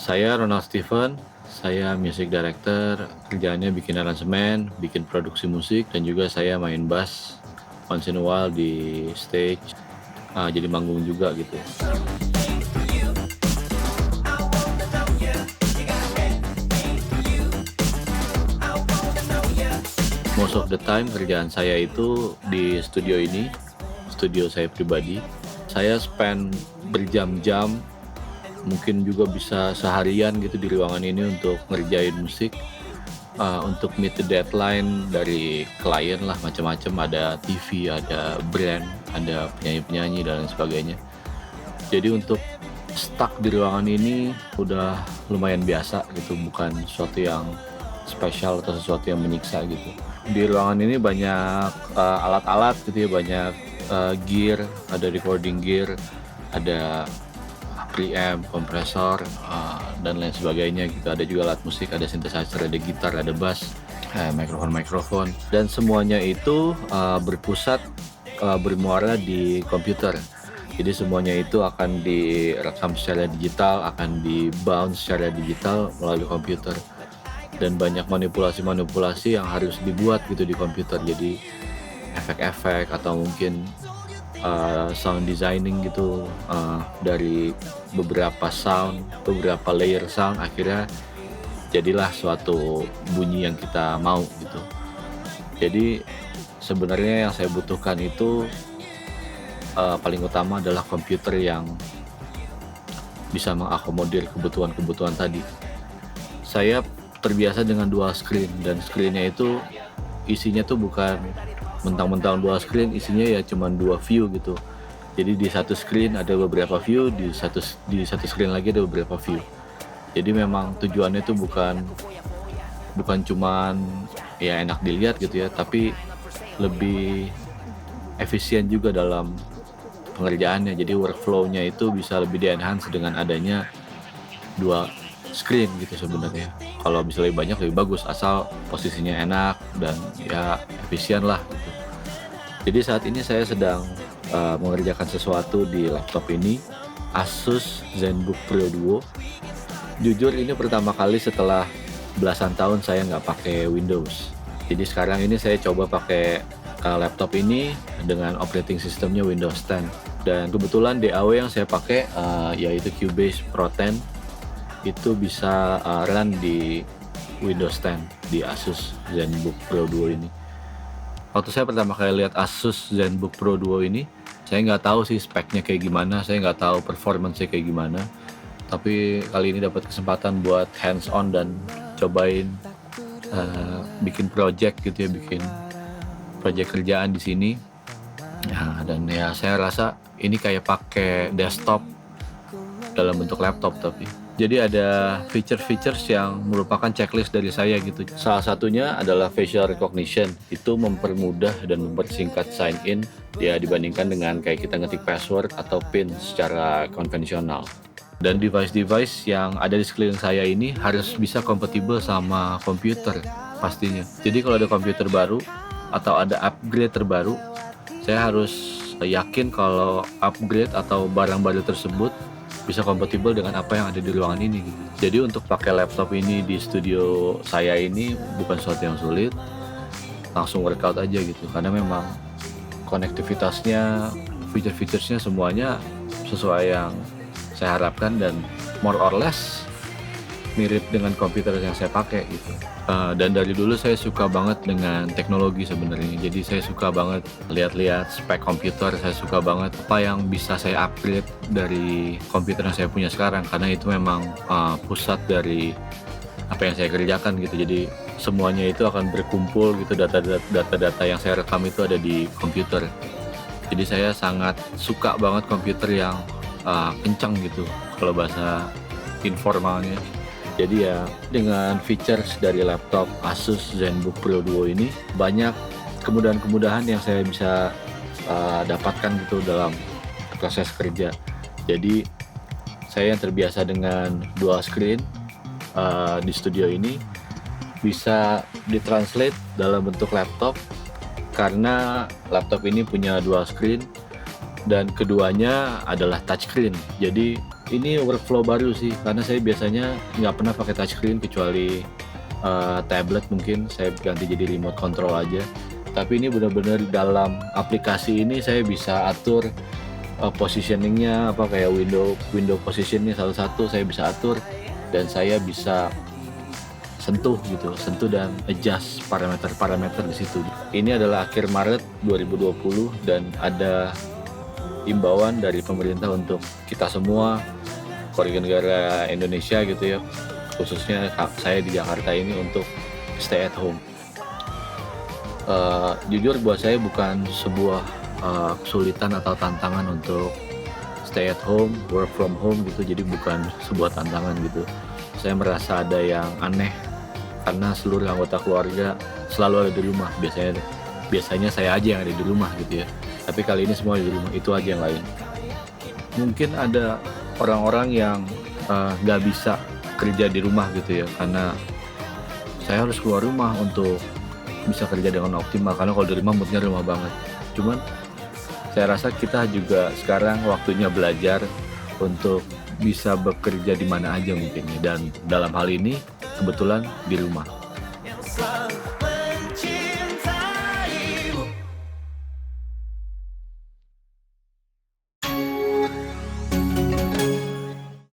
Saya Ronald Steven, saya music director, kerjaannya bikin aransemen, bikin produksi musik, dan juga saya main bass once in a while di stage, jadi manggung juga gitu. Most of the time kerjaan saya itu di studio ini, studio saya pribadi. Saya spend berjam-jam, mungkin juga bisa seharian gitu di ruangan ini untuk ngerjain musik, untuk meet the deadline dari klien lah, macam-macam, ada TV, ada brand, ada penyanyi-penyanyi dan lain sebagainya. Jadi untuk stuck di ruangan ini udah lumayan biasa gitu, bukan sesuatu yang spesial atau sesuatu yang menyiksa gitu. Di ruangan ini banyak alat-alat gitu ya, banyak gear, ada recording gear, ada preamp, kompresor, dan lain sebagainya gitu. Ada juga alat musik, ada synthesizer, ada gitar, ada bass, mikrofon, dan semuanya itu berpusat bermuara di komputer. Jadi semuanya itu akan direkam secara digital, akan di-bounce secara digital melalui komputer. Dan banyak manipulasi-manipulasi yang harus dibuat gitu di komputer. Jadi efek-efek atau mungkin sound designing gitu, dari beberapa sound, beberapa layer sound, akhirnya jadilah suatu bunyi yang kita mau gitu. Jadi sebenarnya yang saya butuhkan itu paling utama adalah komputer yang bisa mengakomodir kebutuhan-kebutuhan tadi. Saya terbiasa dengan dual screen, dan screennya itu isinya tuh bukan mentang-mentang dual screen, isinya ya cuma 2 view gitu. Jadi di satu screen ada beberapa view, di satu screen lagi ada beberapa view. Jadi memang tujuannya itu bukan cuman ya enak dilihat gitu ya, tapi lebih efisien juga dalam pengerjaannya. Jadi workflow-nya itu bisa lebih di-enhance dengan adanya dua screen gitu sebenarnya. Kalau bisa lebih banyak lebih bagus, asal posisinya enak dan ya efisien lah gitu. Jadi saat ini saya sedang mengerjakan sesuatu di laptop ini, Asus ZenBook Pro Duo. Jujur ini pertama kali setelah belasan tahun saya nggak pakai Windows. Jadi sekarang ini saya coba pakai laptop ini dengan operating systemnya Windows 10. Dan kebetulan DAW yang saya pakai yaitu Cubase Pro 10 itu bisa run di Windows 10 di Asus ZenBook Pro Duo ini. Waktu saya pertama kali lihat Asus ZenBook Pro Duo ini, saya nggak tahu sih speknya kayak gimana, saya nggak tahu performance-nya kayak gimana. Tapi kali ini dapat kesempatan buat hands on dan cobain bikin project gitu ya, bikin project kerjaan di sini. Nah, dan ya saya rasa ini kayak pakai desktop dalam bentuk laptop tapi. Jadi ada feature-features yang merupakan checklist dari saya gitu. Salah satunya adalah facial recognition. Itu mempermudah dan mempersingkat sign in ya dibandingkan dengan kayak kita ngetik password atau PIN secara konvensional. Dan device-device yang ada di sekeliling saya ini harus bisa kompatibel sama komputer pastinya. Jadi kalau ada komputer baru atau ada upgrade terbaru, saya harus yakin kalau upgrade atau barang baru tersebut bisa kompatibel dengan apa yang ada di ruangan ini gitu. Jadi untuk pakai laptop ini di studio saya ini bukan sesuatu yang sulit, langsung workout aja gitu, karena memang konektivitasnya, feature-featuresnya semuanya sesuai yang saya harapkan dan more or less mirip dengan komputer yang saya pakai gitu. Dan dari dulu saya suka banget dengan teknologi sebenarnya. Jadi saya suka banget lihat-lihat spek komputer, saya suka banget apa yang bisa saya upgrade dari komputer yang saya punya sekarang, karena itu memang pusat dari apa yang saya kerjakan gitu. Jadi semuanya itu akan berkumpul gitu, data-data yang saya rekam itu ada di komputer. Jadi saya sangat suka banget komputer yang kencang gitu kalau bahasa informalnya. Jadi ya dengan features dari laptop Asus ZenBook Pro Duo ini banyak kemudahan-kemudahan yang saya bisa dapatkan gitu dalam proses kerja. Jadi saya yang terbiasa dengan dual screen di studio ini bisa ditranslate dalam bentuk laptop karena laptop ini punya dual screen dan keduanya adalah touchscreen. Jadi Ini workflow baru sih, karena saya biasanya nggak pernah pakai touchscreen kecuali tablet mungkin saya ganti jadi remote control aja. Tapi ini benar-benar dalam aplikasi ini saya bisa atur positioning-nya apa kayak window position-nya satu-satu saya bisa atur dan saya bisa sentuh dan adjust parameter-parameter di situ. Ini adalah akhir Maret 2020 dan ada imbauan dari pemerintah untuk kita semua warga negara Indonesia gitu ya, khususnya saya di Jakarta ini untuk stay at home. Jujur buat saya bukan sebuah kesulitan atau tantangan untuk stay at home, work from home gitu, jadi bukan sebuah tantangan gitu. Saya merasa ada yang aneh karena seluruh anggota keluarga selalu ada di rumah. Biasanya saya aja yang ada di rumah gitu ya, tapi kali ini semua di rumah, itu aja yang lain. Mungkin ada orang-orang yang nggak bisa kerja di rumah gitu ya, karena saya harus keluar rumah untuk bisa kerja dengan optimal, karena kalau di rumah moodnya rumah banget. Cuman saya rasa kita juga sekarang waktunya belajar untuk bisa bekerja di mana aja mungkin ya, dan dalam hal ini kebetulan di rumah.